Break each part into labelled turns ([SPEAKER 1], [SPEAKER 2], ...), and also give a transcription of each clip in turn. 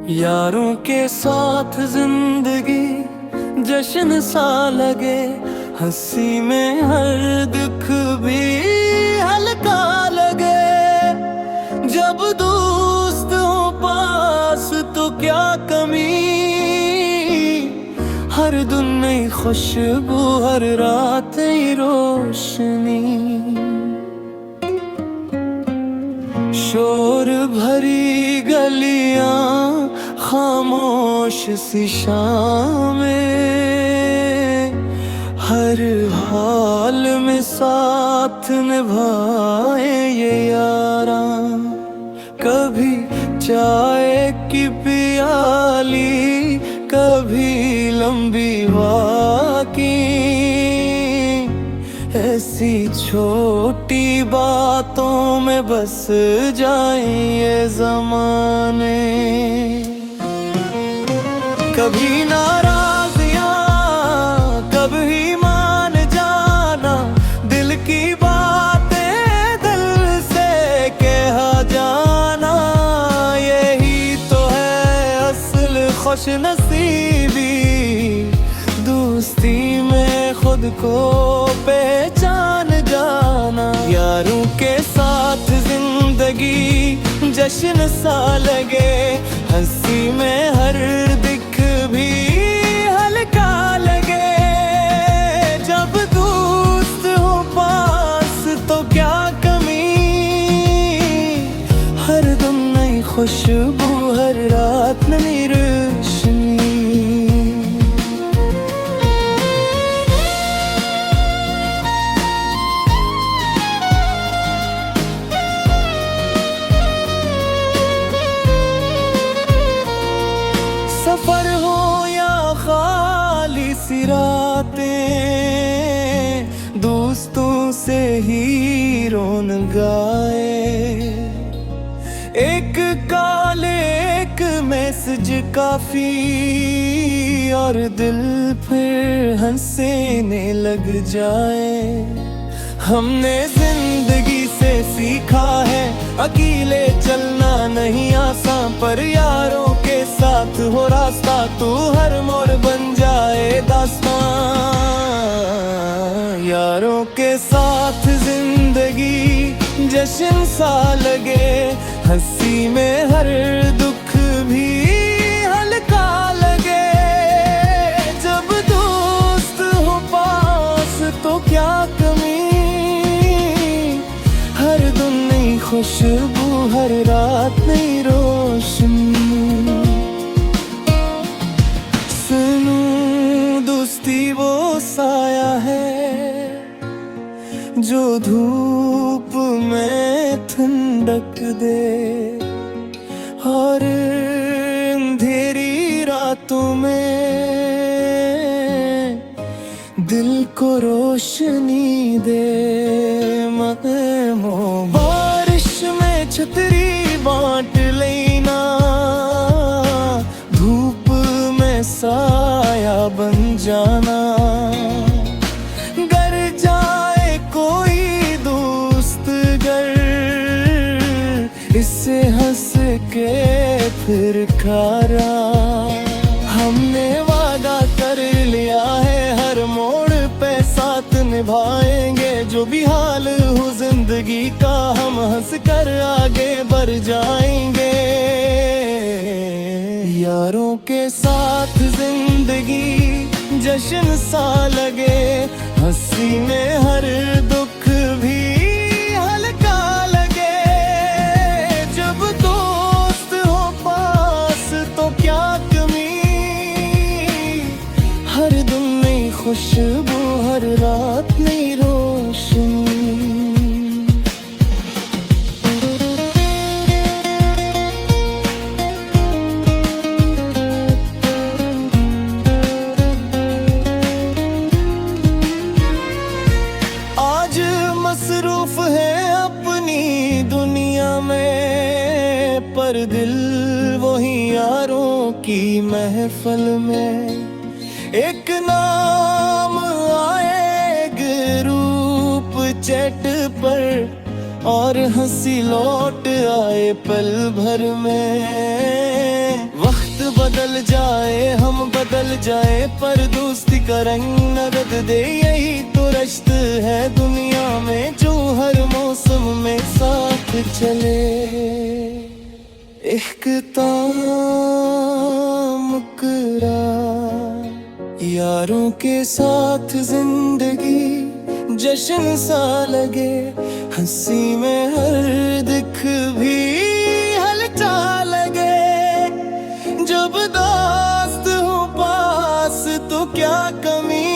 [SPEAKER 1] यारों के साथ जिंदगी जश्न सा लगे, हंसी में हर दुख भी हल्का लगे। जब दोस्त हो पास तो क्या कमी, हर दिन नई खुशबू, हर रात नई रोशनी। शोर भरी गलियां, खामोश सी शामें, हर हाल में साथ निभाए ये यारा। कभी चाय की प्याली, कभी लंबी वाकी, ऐसी छोटी बातों में बस जाएं ये ज़माने। कभी नाराज़ियाँ, कभी मान जाना, दिल की बातें दिल से कहा जाना। यही तो है असल खुशनसीबी, दोस्ती में खुद को पहचान जाना। यारों के साथ जिंदगी जश्न सा लगे, हंसी में हर दिख भी हल्का लगे। जब दोस्त हो पास तो क्या कमी, हर दम नई खुशबू, हर रात नई रोशनी। सफर हो या खाली सी रातें, दोस्तों से ही रोन गाए। एक कॉल, एक मैसेज काफी, और दिल फिर हंसने लग जाए। हमने जिंदगी से सीखा है, अकेले चलना नहीं आसान, पर यारों के साथ हो रास्ता तो हर मोड़ बन जाए दास्तां। यारों के साथ जिंदगी जश्न सा लगे, हंसी में हर दुख भी हल्का लगे। जब दोस्त हो पास तो क्या कमी, हर दिन नई खुशबू, हर रात नई रोशनी। सुनो दोस्ती वो साया है जो धूप में ठंडक दे, और अंधेरी रातों में दिल को रोशनी दे। बारिश में छतरी बांट लेना, धूप में साया बन जाना। गर जाए कोई दोस्त घर, इससे हंस के फिर खारा। हमने वादा कर लिया है, हर मोड़ पे साथ निभाएंगे। जो भी हाल हो जिंदगी का, हम हंस कर आगे बढ़ जाएंगे। यारों के साथ जिंदगी जश्न सा लगे, हंसी में हर दुख भी हल्का लगे। जब दोस्त हो पास तो क्या कमी, हर दिन नई खुशबू, हर रात नई रोशनी। आज मसरूफ है अपनी दुनिया में, पर दिल वही यारों की महफिल में। एक नाम आए रूप चैट पर, और हंसी लौट आए पल भर में। वक्त बदल जाए, हम बदल जाए, पर दोस्ती का रंग नगद दे। यही तो रश्त है दुनिया में जो हर मौसम में साथ चले। इख्तिताम मुकर्रर यारों के साथ जिंदगी जश्न सा लगे, हंसी में हर दिख भी हल्का लगे। जब दोस्त हो पास तो क्या कमी,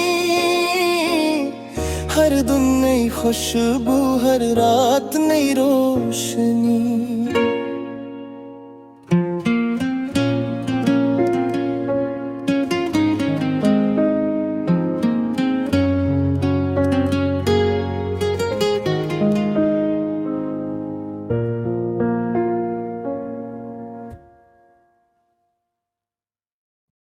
[SPEAKER 1] हर दिन नई खुशबू, हर रात नई रोशनी।